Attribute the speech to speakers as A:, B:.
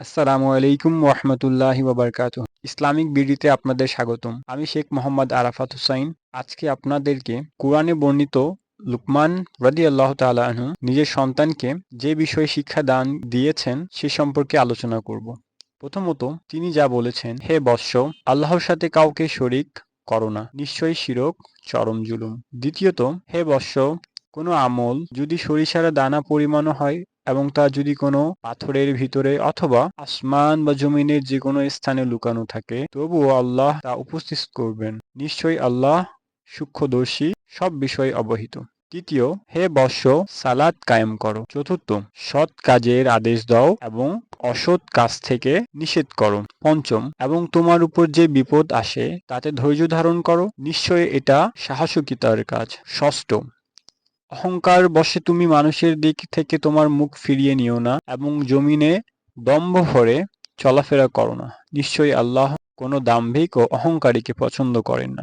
A: আসসালামু আলাইকুম ওরহমতুল্লাহি ওয়াবারকাতুহ। ইসলামিক বিডিতে আপনাদের স্বাগতম। আমি শেখ মোহাম্মদ আরাফাত হুসাইন। আজকে আপনাদেরকে কোরআনে বর্ণিত লুকমান রাদিয়াল্লাহু তাআলা আনহু নিজের সন্তানকে যে বিষয়ে শিক্ষা দান দিয়েছেন সে সম্পর্কে আলোচনা করব। প্রথমত তিনি যা বলেছেন, হে বৎস, আল্লাহর সাথে কাউকে শরিক করো না, নিশ্চয়ই শিরক চরম জুলুম। দ্বিতীয়ত, হে বৎস, কোনো আমল যদি সরিষার দানা পরিমাণও হয় এবং তা যদি কোনো পাথরের ভিতরে অথবা আসমান বা জমিনের যে কোনো স্থানে লুকানো থাকে, তবুও আল্লাহ তা উপস্থিত করবেন। নিশ্চয়ই আল্লাহ সূক্ষ্মদর্শী, সব বিষয়ে অবহিত। তৃতীয়, হে বৎস, সালাত কায়েম করো। চতুর্থ, সৎ কাজের আদেশ দাও এবং অসৎ কাজ থেকে নিষেধ করো। পঞ্চম, এবং তোমার উপর যে বিপদ আসে তাতে ধৈর্য ধারণ করো, নিশ্চয়ই এটা সাহসিকতার কাজ। ষষ্ঠ, অহংকার বশে তুমি মানুষের দিক থেকে তোমার মুখ ফিরিয়ে নিও না এবং জমিনে দম্ভ ভরে চলাফেরা করো না, নিশ্চয়ই আল্লাহ কোনো দাম্ভিক ও অহংকারীকে পছন্দ করেন না।